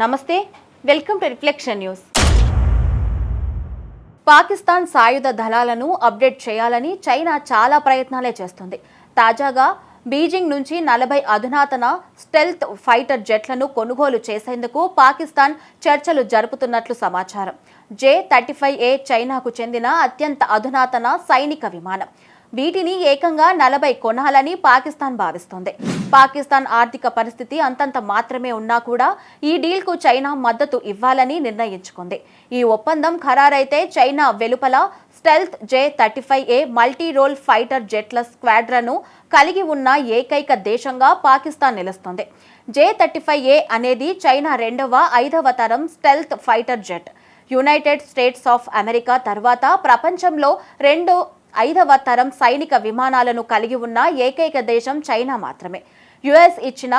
నమస్తే, welcome to reflection news. Pakistan సాయుధ దళాలను అప్డేట్ చేయాలని చైనా చాలా ప్రయత్నాలే చేస్తుంది. తాజాగా బీజింగ్ నుంచి 40 అధునాతన స్టెల్త్ ఫైటర్ జెట్లను కొనుగోలు చేసేందుకు పాకిస్తాన్ చర్చలు జరుపుతున్నట్లు సమాచారం. J-35A చైనాకు చెందిన అత్యంత అధునాతన సైనిక విమానం. వీటిని ఏకంగా 40 కొనాలని పాకిస్తాన్ భావిస్తోంది. పాకిస్తాన్ ఆర్థిక పరిస్థితి అంతంత మాత్రమే ఉన్నా కూడా ఈ డీల్కు చైనా మద్దతు ఇవ్వాలని నిర్ణయించుకుంది. ఈ ఒప్పందం ఖరారైతే చైనా వెలుపల stealth J-35A multi role fighter జెట్ల స్క్వాడ్రన్ను కలిగి ఉన్న ఏకైక దేశంగా పాకిస్తాన్ నిలుస్తుంది. J-35A అనేది చైనా రెండవ 5వ తరం stealth fighter jet. United states of America తర్వాత ప్రపంచంలో 5వ తరం సైనిక విమానాలను కలిగి ఉన్న ఏకైక దేశం చైనా మాత్రమే. యుఎస్ ఇచ్చిన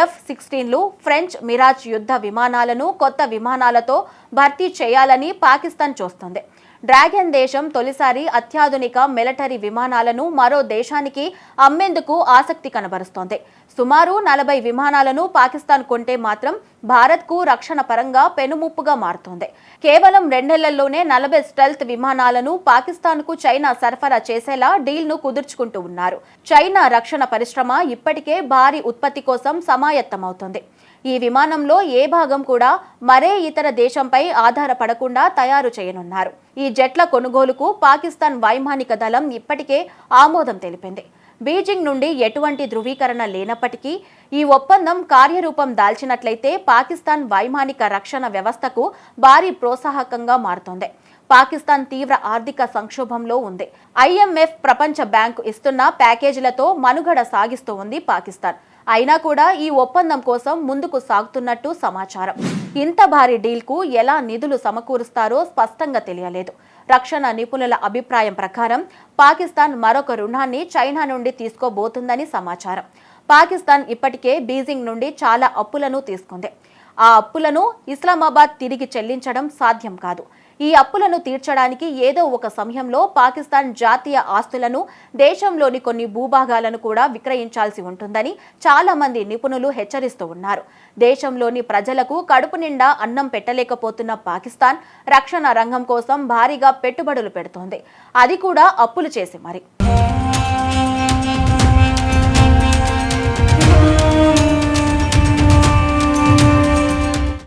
F-16లు, ఫ్రెంచ్ మిరాజ్ యుద్ధ విమానాలను కొత్త విమానాలతో భర్తీ చేయాలని పాకిస్తాన్ చూస్తుంది. డ్రాగన్ దేశం తొలిసారి అత్యాధునిక మిలిటరీ విమానాలను మరో దేశానికి అమ్మేందుకు ఆసక్తి కనబరుస్తోంది. సుమారు 40 విమానాలను పాకిస్తాన్ కొంటే మాత్రం భారత్కు రక్షణ పరంగా పెనుముప్పుగా మారుతోంది. కేవలం 2 నెలల్లోనే 40 స్టెల్త్ విమానాలను పాకిస్తాన్కు చైనా సరఫరా చేసేలా డీల్ను కుదుర్చుకుంటూ ఉన్నారు. చైనా రక్షణ పరిశ్రమ ఇప్పటికే భారీ ఉత్పత్తి కోసం సమాయత్తమవుతోంది. ఈ విమానంలో ఏ భాగం కూడా మరే ఇతర దేశంపై ఆధారపడకుండా తయారు చేయనున్నారు. ఈ జెట్ల కొనుగోలుకు పాకిస్తాన్ వైమానిక దళం ఇప్పటికే ఆమోదం తెలిపింది. బీజింగ్ నుండి ఎటువంటి ధృవీకరణ లేనప్పటికీ ఈ ఒప్పందం కార్యరూపం దాల్చినట్లయితే పాకిస్తాన్ వైమానిక రక్షణ వ్యవస్థకు భారీ ప్రోత్సాహకంగా మారుతోంది. పాకిస్తాన్ తీవ్ర ఆర్థిక సంక్షోభంలో ఉంది. IMF, ప్రపంచ బ్యాంకు ఇస్తున్న ప్యాకేజీలతో మనుగడ సాగిస్తూ ఉంది పాకిస్తాన్. అయినా కూడా ఈ ఒప్పందం కోసం ముందుకు సాగుతున్నట్టు సమాచారం. ఇంత భారీ డీల్కు ఎలా నిధులు సమకూరుస్తారో స్పష్టంగా తెలియలేదు. రక్షణ నిపుణుల అభిప్రాయం ప్రకారం పాకిస్తాన్ మరొక రుణాన్ని చైనా నుండి తీసుకోబోతుందని సమాచారం. పాకిస్తాన్ ఇప్పటికే బీజింగ్ నుండి చాలా అప్పులను తీసుకుంది. ఆ అప్పులను ఇస్లామాబాద్ తిరిగి చెల్లించడం సాధ్యం కాదు. ఈ అప్పులను తీర్చడానికి ఏదో ఒక సమయంలో పాకిస్తాన్ జాతీయ ఆస్తులను, దేశంలోని కొన్ని భూభాగాలను కూడా విక్రయించాల్సి ఉంటుందని చాలా మంది నిపుణులు హెచ్చరిస్తూ ఉన్నారు. దేశంలోని ప్రజలకు కడుపు నిండా అన్నం పెట్టలేకపోతున్న పాకిస్తాన్ రక్షణ రంగం కోసం భారీగా పెట్టుబడులు పెడుతోంది. అది కూడా అప్పులు చేసి మరి.